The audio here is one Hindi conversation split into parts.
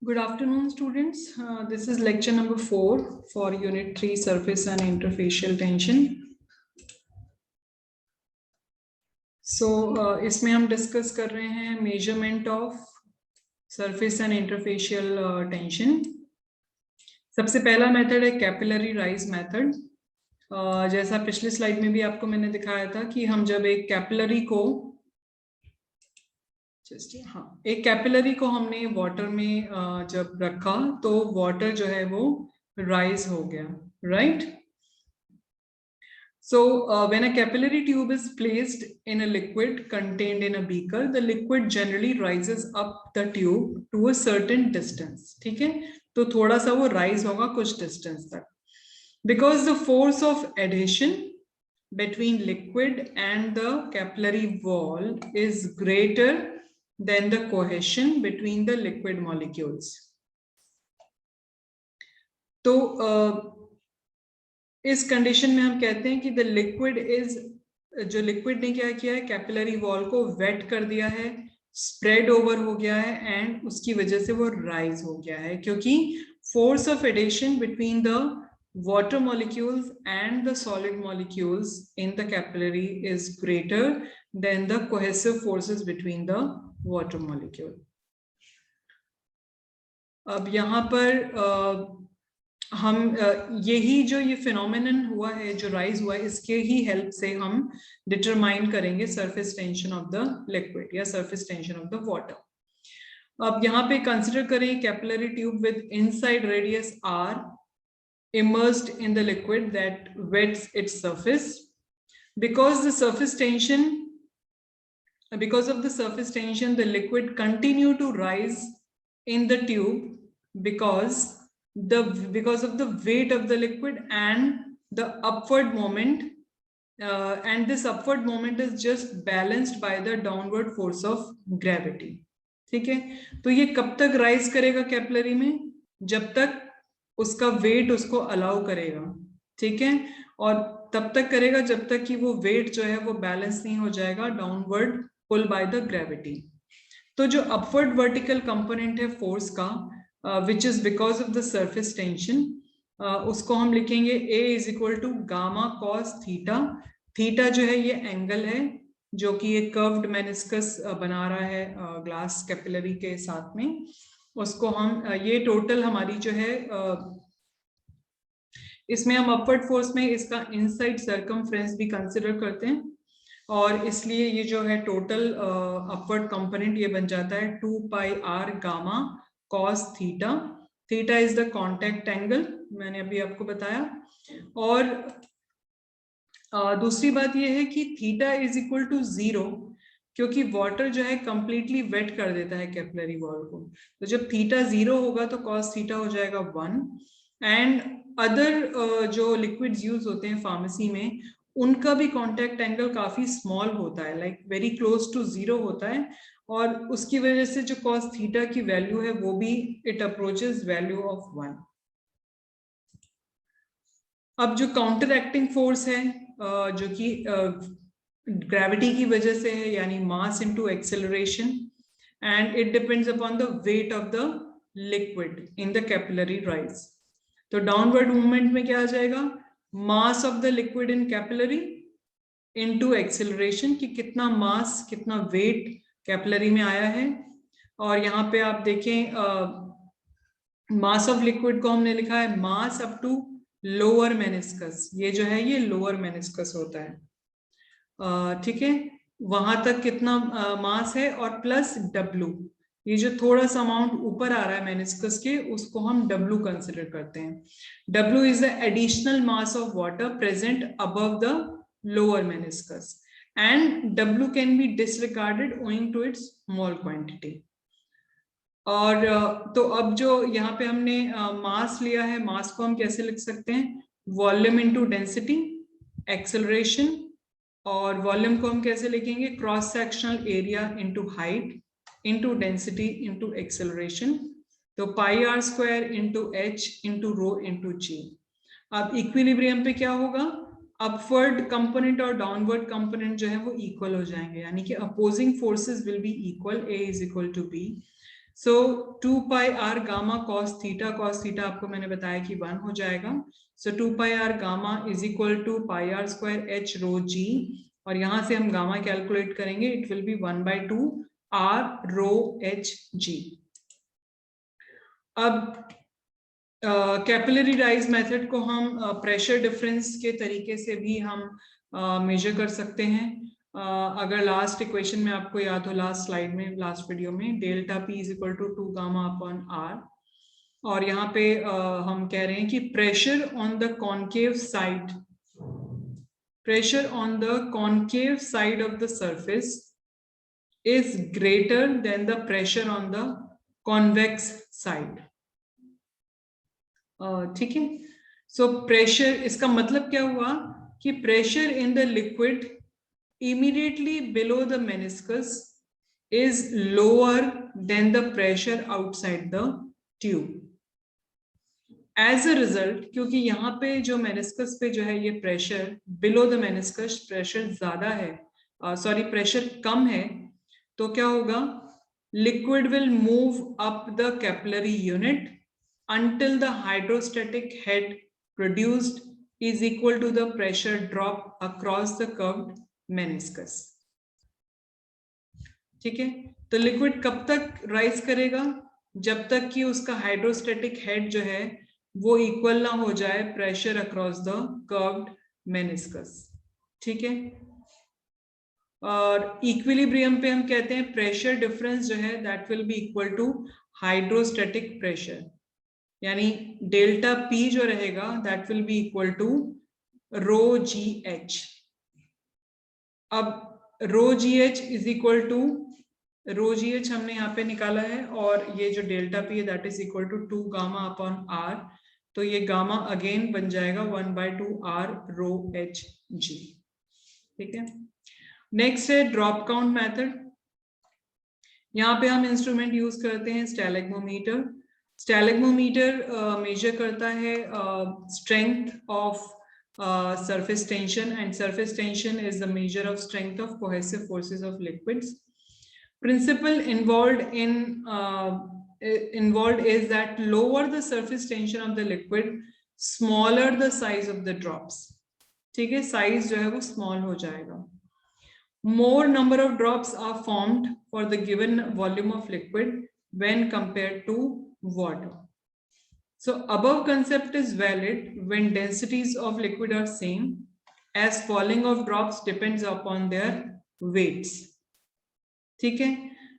Good afternoon, students. This is lecture number 4 for Unit 3, Surface and Interfacial Tension. So, इसमें हम डिस्कस कर रहे हैं measurement of surface and interfacial tension. सबसे पहला मेथड है कैपिलरी राइज मेथड. जैसा पिछली स्लाइड में भी आपको मैंने दिखाया था कि हम जब एक कैपिलरी को एक कैपिलरी को हमने वाटर में जब रखा तो वाटर जो है वो राइज हो गया, right? So when a capillary tube is placed in a liquid contained in a beaker, the liquid generally rises up the tube to a certain distance. ठीक है, तो थोड़ा सा वो rise होगा कुछ distance तक. Because the force of adhesion between liquid and the capillary wall is greater than the cohesion between the liquid molecules. तो इस कंडीशन में हम कहते हैं कि द लिक्विड इज, जो लिक्विड ने क्या किया है, कैपिलरी वॉल को वेट कर दिया है, स्प्रेड ओवर हो गया है एंड उसकी वजह से वो राइज हो गया है, क्योंकि force of adhesion between the water molecules and the solid molecules in the capillary is greater than the cohesive forces between the water molecule. अब यहाँ पर हम यही जो ये फिनोमेनन हुआ है, जो राइज हुआ है, इसके ही हेल्प से हम डिटरमाइन करेंगे surface tension of the liquid या surface tension of the water. अब यहाँ पे कंसिडर करें capillary tube with inside radius r immersed in the liquid that wets its surface. Because of the surface tension, the liquid continue to rise in the tube because of the weight of the liquid and the upward moment, and this upward moment is just balanced by the downward force of gravity. ठीक है, तो ये कब तक राइज करेगा कैपिलरी में? जब तक उसका वेट उसको अलाउ करेगा, ठीक है, और तब तक करेगा जब तक कि वो वेट जो है वो बैलेंस नहीं हो जाएगा downward pull by the gravity. तो जो अपवर्ड वर्टिकल कंपोनेंट है फोर्स का, which is because of the surface tension, उसको हम लिखेंगे A is equal to gamma cos theta. Theta जो है ये एंगल है जो कि एक कर्व्ड मेनिस्कस बना रहा है ग्लास कैपिलरी के साथ में. उसको हम ये टोटल हमारी जो है, इसमें हम अपवर्ड फोर्स में इसका इनसाइड सर्कमफ्रेंस भी कंसिडर करते हैं, और इसलिए ये जो है टोटल अपवर्ड कंपोनेंट ये बन जाता है 2 पाई r gamma cos theta. Theta is the contact angle, मैंने अभी आपको बताया. और दूसरी बात ये है कि थीटा इज इक्वल टू 0, क्योंकि वाटर जो है कंप्लीटली वेट कर देता है कैपिलरी वॉल को. तो जब थीटा 0 होगा तो कॉस थीटा हो जाएगा 1. एंड अदर जो लिक्विड्स यूज होते हैं फार्मेसी में, उनका भी कांटेक्ट एंगल काफी स्मॉल होता है, लाइक वेरी क्लोज टू 0 होता है, और उसकी वजह से जो कॉस थीटा की वैल्यू है वो भी इट अप्रोचेस वैल्यू ऑफ 1. अब जो काउंटर एक्टिंग फोर्स है, जो कि ग्रेविटी की वजह से है, यानी mass into acceleration, and it depends upon the weight of the liquid in the capillary rise. तो डाउनवर्ड मूवमेंट में क्या आ जाएगा? Mass of the liquid in capillary into acceleration, कि कितना मास, कितना वेट कैपिलरी में आया है. और यहाँ पे आप देखें, मास ऑफ लिक्विड को हमने लिखा है मास अप टू लोअर मेनिस्कस. ये जो है ये लोअर मेनिस्कस होता है, ठीक है, वहां तक कितना मास है, और प्लस W, ये जो थोड़ा सा अमाउंट ऊपर आ रहा है मेनिस्कस के, उसको हम W कंसिडर करते हैं. W is the additional mass of water present above the lower meniscus, and W can be disregarded owing to its small quantity. और तो अब जो यहाँ पे हमने मास लिया है, मास को हम कैसे लिख सकते हैं? वॉल्यूम इनटू डेंसिटी, एक्सेलरेशन, और वॉल्यूम को हम कैसे लिखेंगे? Cross sectional area into height into density into acceleration. तो pi r square into h into rho into g. अब इक्विलिब्रियम पे क्या होगा? अपवर्ड कंपोनेंट और डाउनवर्ड कंपोनेंट जो है वो इक्वल हो जाएंगे, यानी कि opposing forces will be equal. A is equal to B. So 2 pi r gamma cos theta आपको मैंने बताया कि 1 हो जाएगा. So 2 pi r gamma is equal to pi r square h rho g, और यहां से हम गामा कैलकुलेट करेंगे. It will be 1/2 r rho h g. अब कैपिलरी राइज मेथड को हम प्रेशर डिफरेंस के तरीके से भी हम मेजर कर सकते हैं. अगर लास्ट इक्वेशन में आपको याद हो, लास्ट स्लाइड में, लास्ट वीडियो में, delta P is equal to 2 gamma upon R, और यहाँ पे हम कह रहे हैं कि pressure on the concave side, pressure on the concave side of the surface is greater than the pressure on the convex side. ठीक है. सो प्रेशर, इसका मतलब क्या हुआ कि pressure in the liquid immediately below the meniscus is lower than the pressure outside the tube. As a result, क्योंकि यहाँ पे जो मेनिस्कस पे जो है ये pressure, below the meniscus pressure ज्यादा है, सॉरी प्रेशर कम है, तो क्या होगा, liquid will move up the capillary unit until the hydrostatic head produced is equal to the pressure drop across the curved meniscus. ठीक है. तो लिक्विड कब तक राइज करेगा, जब तक कि उसका हाइड्रोस्टेटिक हेड जो है वो इक्वल ना हो जाए pressure across the curved meniscus. ठीक है. और इक्विलिब्रियम पे हम कहते हैं प्रेशर डिफरेंस जो है that will be equal to hydrostatic pressure, यानी डेल्टा पी जो रहेगा that will be equal to rho g h. अब rho g h is equal to, rho g h हमने यहाँ पे निकाला है, और ये जो डेल्टा पी है that is equal to 2 gamma upon r, तो ये गामा अगेन बन जाएगा 1/2 आर रो एच जी. ठीक है. नेक्स्ट है ड्रॉप काउंट मेथड. यहाँ पे हम इंस्ट्रूमेंट यूज करते हैं स्टैलेग्मोमीटर. स्टैलेग्मोमीटर मेजर करता है strength of surface tension, and surface tension is the measure of strength of cohesive forces of liquids. Principle involved is that lower the surface tension of the liquid, smaller the size of the drops. ठीक है, साइज जो है वो स्मॉल हो जाएगा. More number of drops are formed for the given volume of liquid when compared to water. So above concept is valid when densities of liquid are same, as falling of drops depends upon their weights. ठीक है.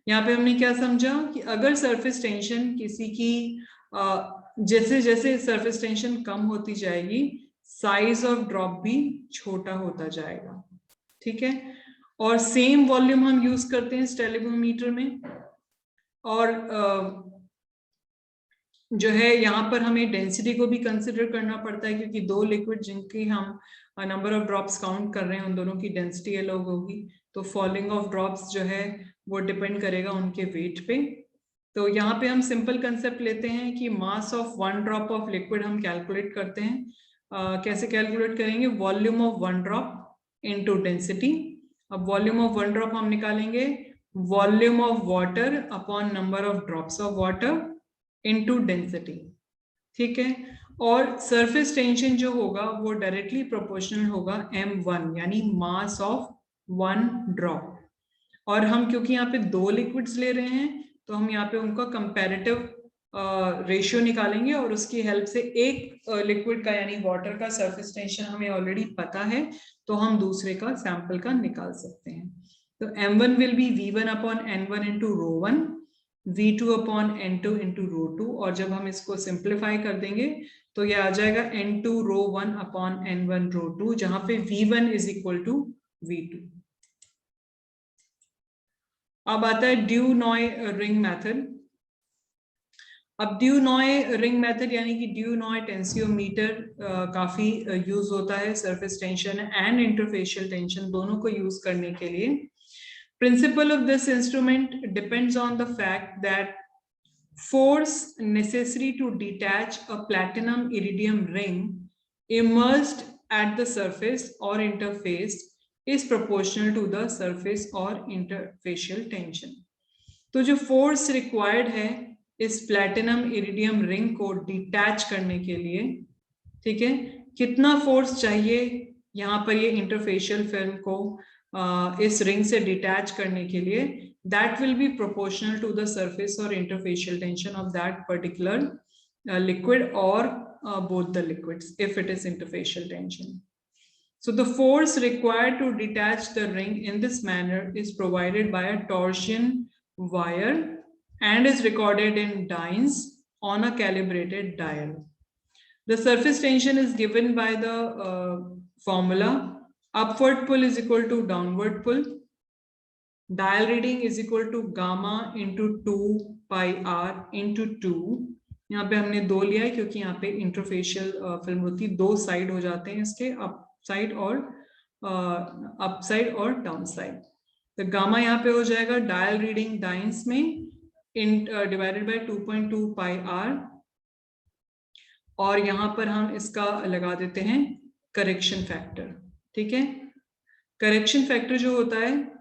यहाँ पे हमने क्या समझा कि अगर सरफेस टेंशन किसी की जैसे जैसे सरफेस टेंशन कम होती जाएगी, साइज ऑफ ड्रॉप भी छोटा होता जाएगा. ठीक है. और सेम वॉल्यूम हम यूज करते हैं स्टैलेग्मोमीटर में, और जो है यहाँ पर हमें डेंसिटी को भी कंसिडर करना पड़ता है, क्योंकि दो लिक्विड जिनकी हम नंबर ऑफ ड्रॉप्स काउंट कर रहे हैं उन दोनों की डेंसिटी अलग होगी. तो फॉलिंग ऑफ ड्रॉप्स जो है वो डिपेंड करेगा उनके वेट पे. तो यहाँ पे हम सिंपल कंसेप्ट लेते हैं कि mass of 1 drop of liquid हम कैलकुलेट करते हैं. कैसे कैलकुलेट करेंगे, volume of 1 drop into density. अब वॉल्यूम ऑफ 1 ड्रॉप हम निकालेंगे volume of water upon number of drops of water into density. ठीक है. और सरफेस टेंशन जो होगा वो डायरेक्टली प्रोपोर्शनल होगा m1, यानी मास ऑफ 1 ड्रॉप. और हम क्योंकि यहाँ पे दो लिक्विड्स ले रहे हैं तो हम यहाँ पे उनका कंपैरेटिव रेशियो निकालेंगे, और उसकी हेल्प से एक लिक्विड का यानी वाटर का सरफेस टेंशन हमें ऑलरेडी पता है, तो हम दूसरे का सैंपल का निकाल सकते हैं. तो m1 will be v1 upon n1 into rho 1, v2 upon n2 into rho 2, और जब हम इसको सिंप्लीफाई कर देंगे तो ये आ जाएगा n2 रो 1 अपॉन n1 रो 2, जहां पे v1 is equal to v2. अब आता है ड्यू नॉय रिंग मेथड. अब ड्यू नॉय रिंग मेथड यानी कि ड्यू नॉय टेंसियोमीटर काफी यूज होता है surface tension and interfacial tension दोनों को यूज करने के लिए. Principle of this instrument depends on the fact that force necessary to detach a platinum iridium ring immersed at the surface or interface is proportional to the surface or interfacial tension. तो जो फोर्स रिक्वायर्ड है इस प्लैटिनम इरिडियम रिंग को डिटैच करने के लिए, ठीक है, कितना फोर्स चाहिए यहाँ पर ये इंटरफेशियल फिल्म को इस रिंग से डिटैच करने के लिए, that will be proportional to the surface or interfacial tension of that particular liquid or both the liquids if it is interfacial tension. So the force required to detach the ring in this manner is provided by a torsion wire and is recorded in dynes on a calibrated dial. The surface tension is given by the formula upward pull is equal to downward pull. Dial reading is equal to gamma into 2 pi r into 2. यहाँ पे हमने 2 लिया है क्योंकि यहाँ पे इंटरफेशियल फिल्म होती है, 2 साइड हो जाते हैं इसके, अप साइड और डाउन साइड. तो गामा यहाँ पे हो जाएगा डायल रीडिंग डाइंस में डिवाइडेड बाय 2.2 पाई आर, और यहाँ पर हम इसका लगा देते हैं करेक्शन फैक्टर. ठीक है, करेक्शन फैक्टर जो होता है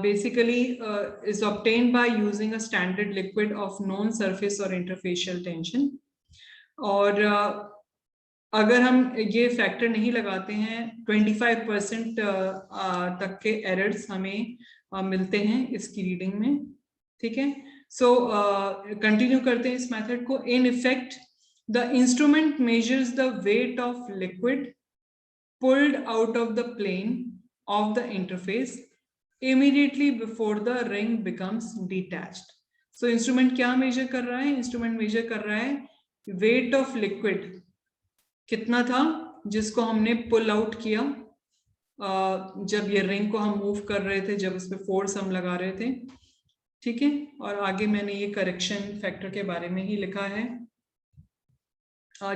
basically is obtained by using a standard liquid of known surface or interfacial tension. और अगर हम ये फैक्टर नहीं लगाते हैं 25% तक के एरर्स हमें मिलते हैं इसकी रीडिंग में. ठीक है, सो कंटिन्यू करते हैं इस मेथड को. In effect the instrument measures the weight of liquid pulled out of the plane of the interface immediately before the ring becomes detached. So instrument क्या measure कर रहा है? Instrument measure कर रहा है weight of liquid कितना था जिसको हमने pull out किया जब ये ring को हम move कर रहे थे, जब उस पे force हम लगा रहे थे. ठीक है, और आगे मैंने ये correction factor के बारे में ही लिखा है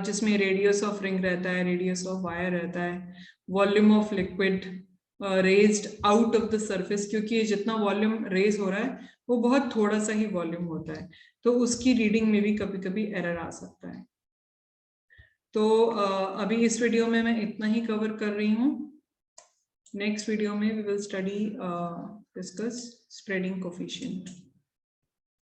जिसमें radius of ring रहता है, radius of wire रहता है, volume of liquid raised out of the surface, क्योंकि जितना वॉल्यूम रेज हो रहा है वो बहुत थोड़ा सा ही वॉल्यूम होता है, तो उसकी रीडिंग में भी कभी कभी एरर आ सकता है. तो अभी इस वीडियो में मैं इतना ही कवर कर रही हूँ. नेक्स्ट वीडियो में we will study discuss spreading coefficient.